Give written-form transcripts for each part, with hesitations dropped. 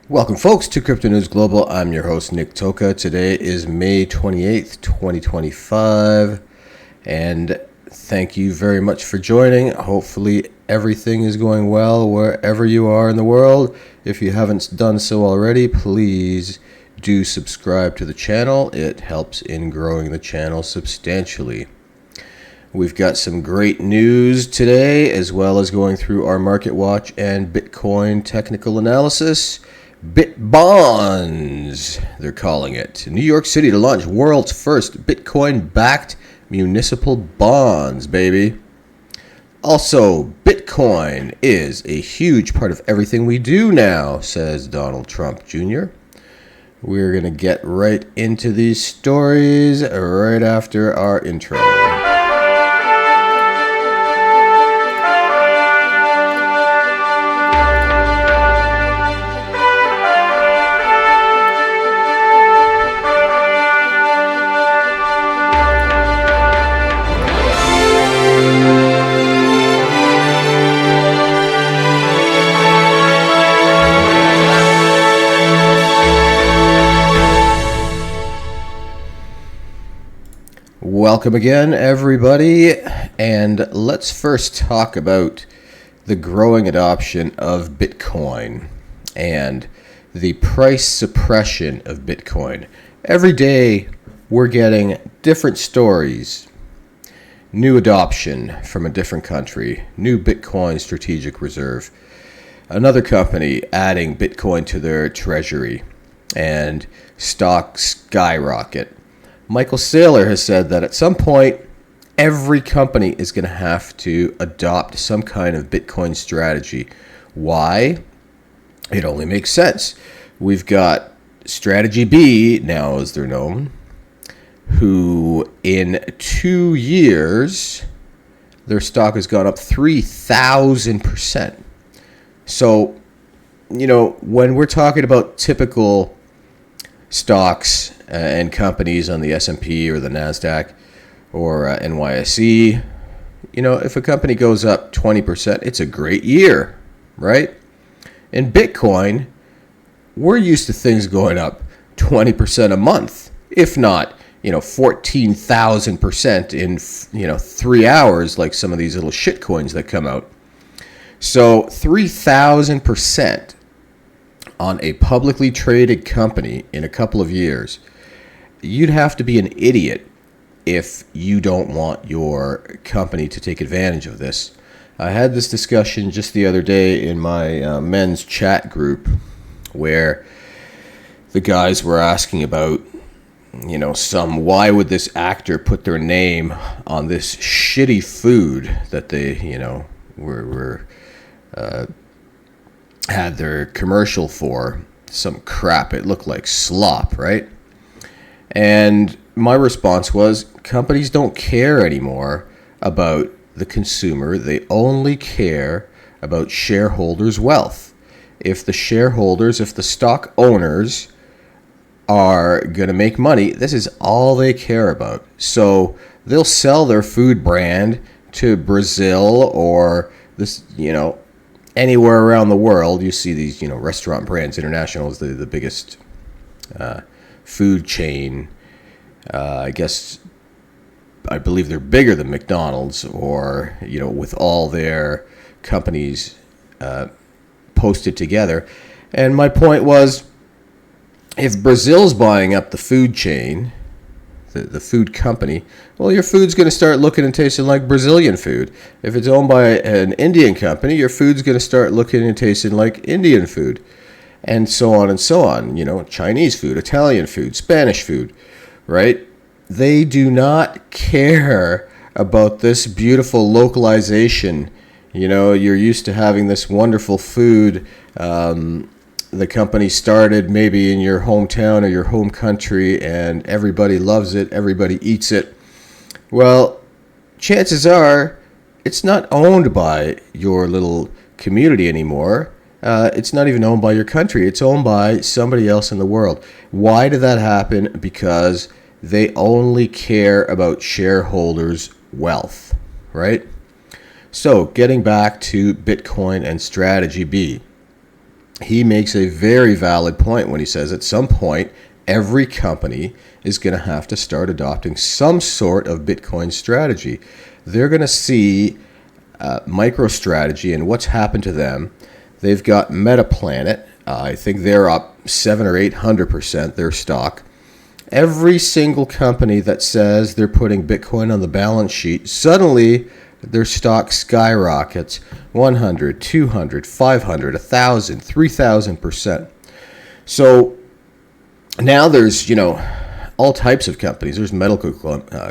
Welcome, folks, to Crypto News Global. I'm your host, Nick Toka. Today is May 28th, 2025, and thank you very much for joining. Hopefully, everything is going well wherever you are in the world. If you haven't done so already, please do subscribe to the channel. It helps in growing the channel substantially. We've got some great news today, as well as going through our market watch and Bitcoin technical analysis. BitBonds, they're calling it. New York City to launch world's first Bitcoin-backed municipal bonds, baby. Also, Bitcoin is a huge part of everything we do now, says Donald Trump Jr. We're going to get right into these stories right after our intro. Welcome again, everybody, and let's first talk about the growing adoption of Bitcoin and the price suppression of Bitcoin. Every day, we're getting different stories, new adoption from a different country, new Bitcoin strategic reserve, another company adding Bitcoin to their treasury, and stocks skyrocket. Michael Saylor has said that at some point, every company is going to have to adopt some kind of Bitcoin strategy. Why? It only makes sense. We've got Strategy B, now as they're known, who in 2 years, their stock has gone up 3,000%. So, when we're talking about typical stocks and companies on the S&P or the NASDAQ or NYSE, if a company goes up 20%, it's a great year, right? In Bitcoin, we're used to things going up 20% a month, if not, 14,000% in, 3 hours, like some of these little shit coins that come out. So 3,000% on a publicly traded company in a couple of years. You'd have to be an idiot if you don't want your company to take advantage of this. I had this discussion just the other day in my men's chat group where the guys were asking about, why would this actor put their name on this shitty food that they, had their commercial for, some crap. It looked like slop, right? And my response was, companies don't care anymore about the consumer. They only care about shareholders' wealth. If the stock owners are going to make money, this is all they care about. So they'll sell their food brand to Brazil or this, anywhere around the world. You see these, Restaurant Brands International is the biggest food chain. I believe they're bigger than McDonald's, or, with all their companies posted together. And my point was, if Brazil's buying up the food chain, the food company, well, your food's going to start looking and tasting like Brazilian food. If it's owned by an Indian company, your food's going to start looking and tasting like Indian food, and so on and so on. Chinese food, Italian food, Spanish food, right? They do not care about this beautiful localization. You're used to having this wonderful food. The company started maybe in your hometown or your home country, and everybody loves it, everybody eats it. Well, chances are it's not owned by your little community anymore. It's not even owned by your country. It's owned by somebody else in the world. Why did that happen? Because they only care about shareholders' wealth, right? So getting back to Bitcoin and Strategy B. he makes a very valid point when he says at some point, every company is going to have to start adopting some sort of Bitcoin strategy. They're going to see MicroStrategy and what's happened to them. They've got MetaPlanet. I think they're up 700 or 800% their stock. Every single company that says they're putting Bitcoin on the balance sheet, suddenly their stock skyrockets 100, 200, 500, 1,000, 3,000%. So now there's, all types of companies. There's medical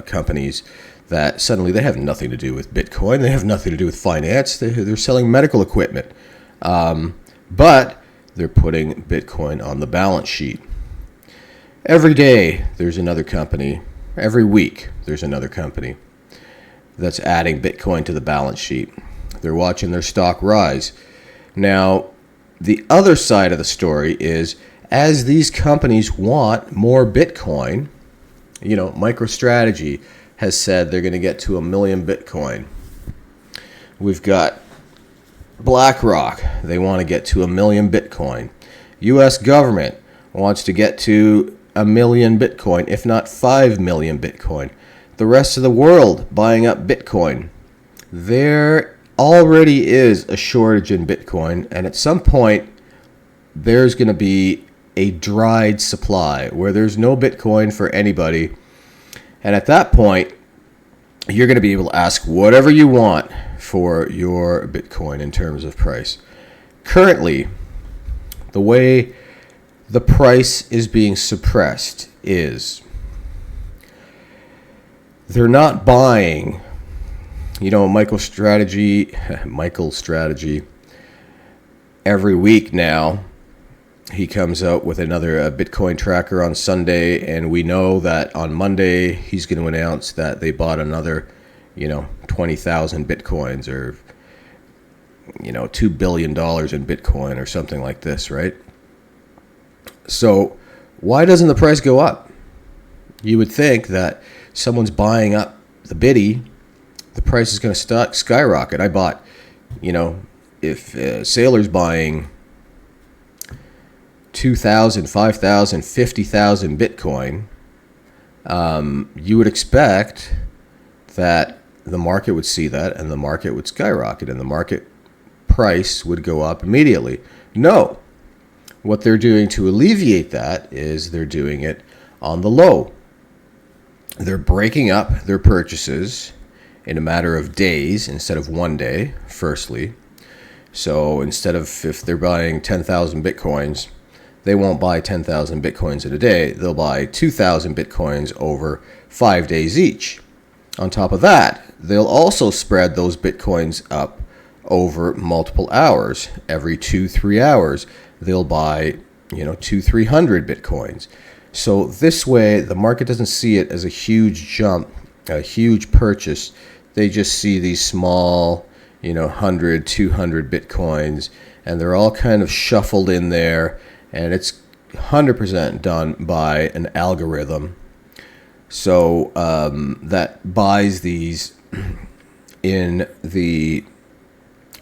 companies that suddenly they have nothing to do with Bitcoin. They have nothing to do with finance. They're selling medical equipment. But they're putting Bitcoin on the balance sheet. Every day there's another company. Every week there's another company that's adding Bitcoin to the balance sheet. They're watching their stock rise. Now, the other side of the story is as these companies want more Bitcoin, MicroStrategy has said they're going to get to 1 million Bitcoin. We've got BlackRock. They want to get to 1 million Bitcoin. U.S. government wants to get to 1 million Bitcoin, if not 5 million Bitcoin. The rest of the world buying up Bitcoin. There already is a shortage in Bitcoin, and at some point, there's going to be a dried supply where there's no Bitcoin for anybody. And at that point, you're going to be able to ask whatever you want for your Bitcoin in terms of price. Currently, the way the price is being suppressed is they're not buying, MicroStrategy every week now. He comes out with another Bitcoin tracker on Sunday, and we know that on Monday he's going to announce that they bought another, 20,000 Bitcoins or, $2 billion in Bitcoin or something like this, right? So why doesn't the price go up? You would think that someone's buying up the biddy, the price is going to skyrocket. I bought, if Sailor's buying 2,000, 5,000, 50,000 Bitcoin, you would expect that the market would see that and the market would skyrocket and the market price would go up immediately. No. What they're doing to alleviate that is they're doing it on the low. They're breaking up their purchases in a matter of days instead of one day, firstly. So instead of if they're buying 10,000 Bitcoins, they won't buy 10,000 Bitcoins in a day. They'll buy 2,000 Bitcoins over 5 days each. On top of that, they'll also spread those Bitcoins up over multiple hours. Every 2-3 hours, they'll buy, 200-300 Bitcoins. So this way, the market doesn't see it as a huge jump, a huge purchase. They just see these small, 100, 200 Bitcoins, and they're all kind of shuffled in there, and it's 100% done by an algorithm. So that buys these in the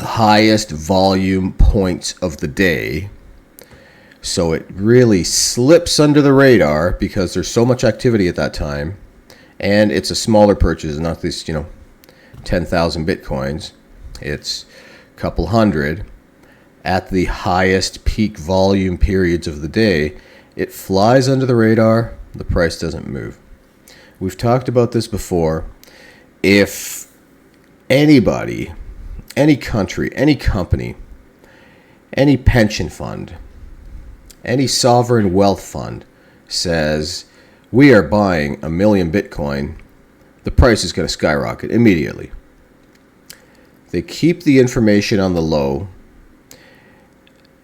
highest volume points of the day. So it really slips under the radar because there's so much activity at that time. And it's a smaller purchase, not these, 10,000 Bitcoins. It's a couple hundred. At the highest peak volume periods of the day, it flies under the radar. The price doesn't move. We've talked about this before. If anybody, any country, any company, any pension fund, any sovereign wealth fund says, we are buying 1 million Bitcoin, the price is going to skyrocket immediately. They keep the information on the low.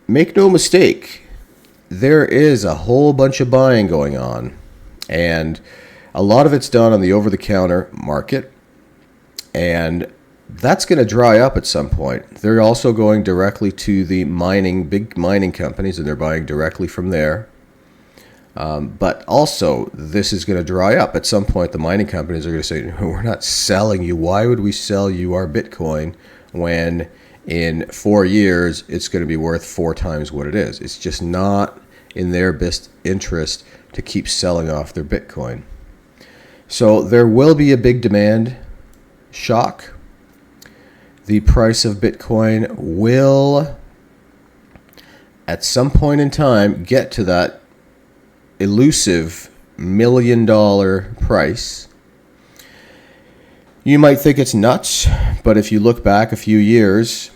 Make no mistake, there is a whole bunch of buying going on, and a lot of it's done on the over-the-counter market, and that's going to dry up at some point. They're also going directly to the big mining companies, and they're buying directly from there. But also, this is going to dry up. At some point, the mining companies are going to say, we're not selling you. Why would we sell you our Bitcoin when in 4 years, it's going to be worth 4 times what it is. It's just not in their best interest to keep selling off their Bitcoin. So there will be a big demand shock. The price of Bitcoin will, at some point in time, get to that elusive $1 million price. You might think it's nuts, but if you look back a few years,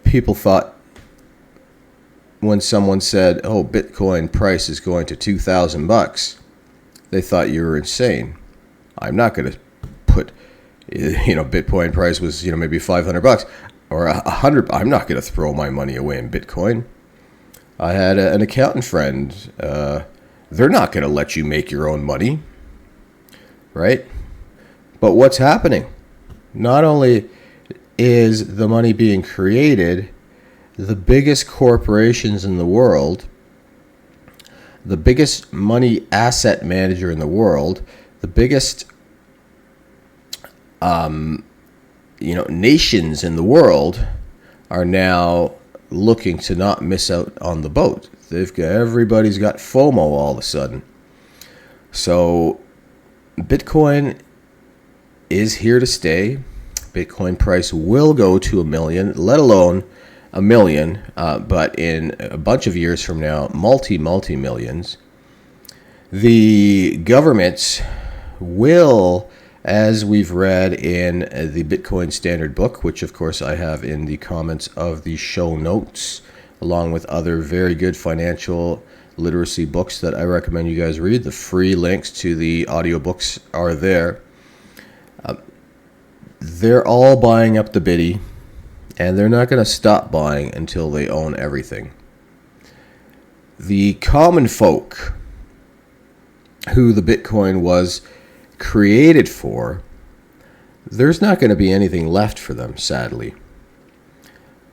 people thought when someone said, "Oh, Bitcoin price is going to $2,000," they thought you were insane. I'm not going to put, Bitcoin price was, maybe $500 or $100. I'm not going to throw my money away in Bitcoin. I had an accountant friend. They're not going to let you make your own money, right? But what's happening? Not only is the money being created, the biggest corporations in the world, the biggest money asset manager in the world, the biggest nations in the world are now looking to not miss out on the boat. Everybody's got FOMO all of a sudden. So Bitcoin is here to stay. Bitcoin price will go to $1 million, let alone $1 million, but in a bunch of years from now, multi-millions. The governments will, as we've read in the Bitcoin Standard Book, which of course I have in the comments of the show notes, along with other very good financial literacy books that I recommend you guys read. The free links to the audiobooks are there. They're all buying up the biddy, and they're not going to stop buying until they own everything. The common folk, who the Bitcoin was created for, there's not going to be anything left for them, sadly.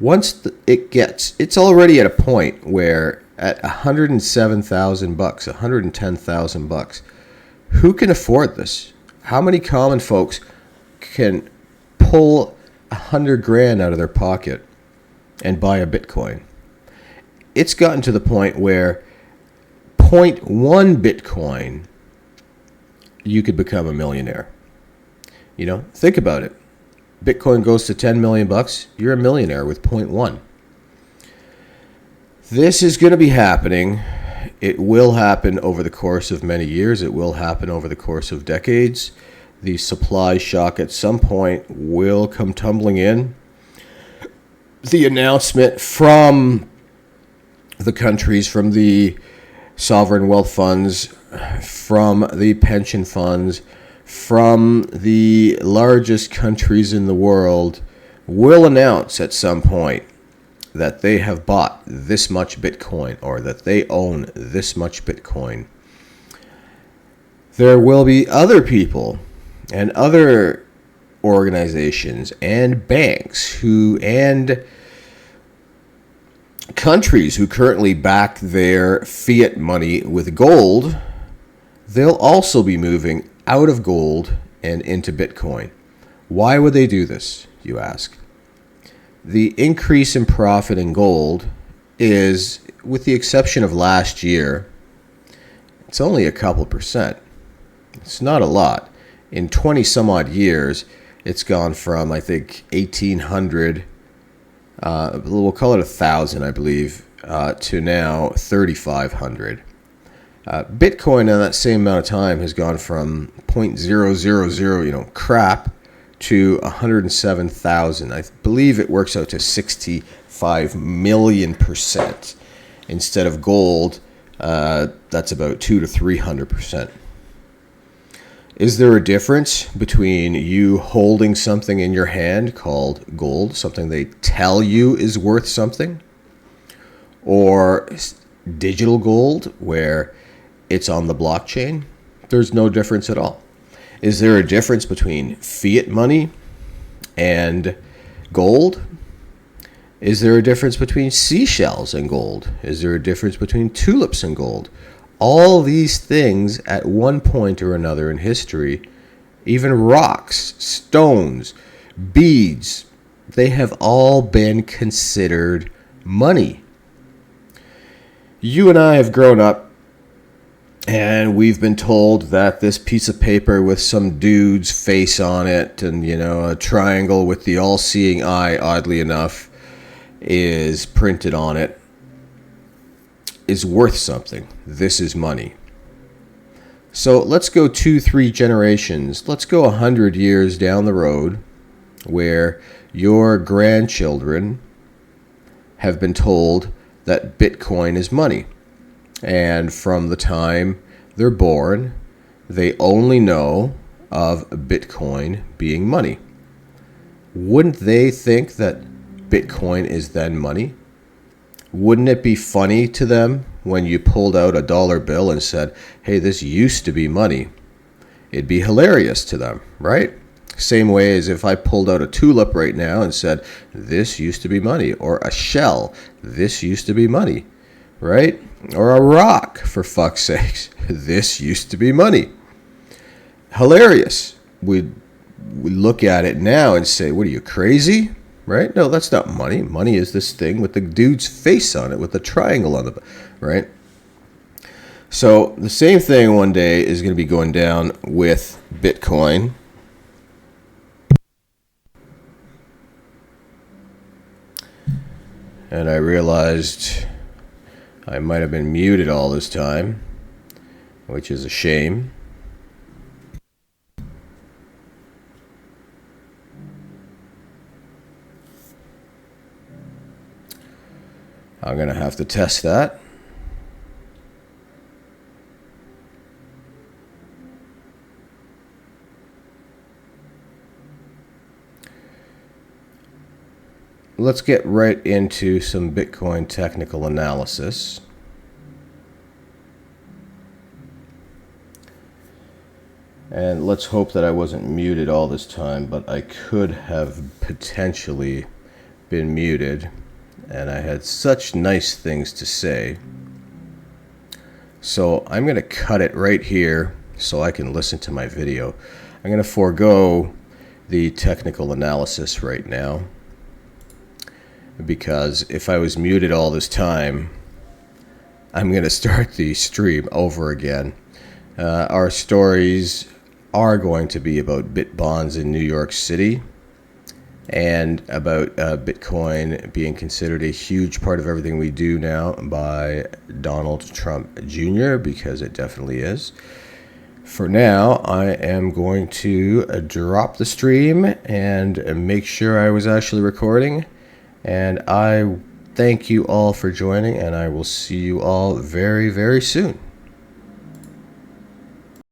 Once it's already at a point where at $107,000, $110,000, who can afford this? How many common folks can pull $100,000 out of their pocket and buy a Bitcoin? It's gotten to the point where 0.1 Bitcoin, you could become a millionaire. Think about it. Bitcoin goes to $10 million, you're a millionaire with 0.1. This is going to be happening. It will happen over the course of many years. It will happen over the course of decades. The supply shock at some point will come tumbling in. The announcement from the countries, from the sovereign wealth funds, from the pension funds, from the largest countries in the world will announce at some point that they have bought this much Bitcoin or that they own this much Bitcoin. There will be other people and other organizations and banks and countries who currently back their fiat money with gold. They'll also be moving out of gold and into Bitcoin. Why would they do this, you ask? The increase in profit in gold is, with the exception of last year, it's only a couple percent. It's not a lot. In 20 some odd years, it's gone from, I think, 1,800, we'll call it 1,000, I believe, to now 3,500. Bitcoin in that same amount of time has gone from 0.000, crap, to 107,000. I believe it works out to 65 million%. Instead of gold, that's about 200 to 300%. Is there a difference between you holding something in your hand called gold, something they tell you is worth something, or digital gold where it's on the blockchain? There's no difference at all. Is there a difference between fiat money and gold? Is there a difference between seashells and gold? Is there a difference between tulips and gold? All these things at one point or another in history, even rocks, stones, beads, They have all been considered money. You and I have grown up and we've been told that this piece of paper with some dude's face on it and, a triangle with the all-seeing eye, oddly enough, is printed on it, is worth something. This is money. So let's go 2-3 generations. Let's go 100 years down the road where your grandchildren have been told that Bitcoin is money. And from the time they're born, they only know of Bitcoin being money. Wouldn't they think that Bitcoin is then money? Wouldn't it be funny to them when you pulled out a dollar bill and said, hey, this used to be money? It'd be hilarious to them, right? Same way as if I pulled out a tulip right now and said, this used to be money, or a shell, this used to be money, right? Or a rock, for fuck's sakes, this used to be money. Hilarious. We look at it now and say, what are you, crazy? Right? No, that's not money. Money is this thing with the dude's face on it, with the triangle on the, right? So the same thing one day is going to be going down with Bitcoin. And I realized I might have been muted all this time, which is a shame. I'm going to have to test that. Let's get right into some Bitcoin technical analysis. And let's hope that I wasn't muted all this time, but I could have potentially been muted. And I had such nice things to say. So I'm going to cut it right here so I can listen to my video. I'm going to forego the technical analysis right now, because if I was muted all this time, I'm going to start the stream over again. Our stories are going to be about BitBonds in New York City and about Bitcoin being considered a huge part of everything we do now by Donald Trump Jr., because it definitely is. For now, I am going to drop the stream and make sure I was actually recording. And I thank you all for joining, and I will see you all very, very soon.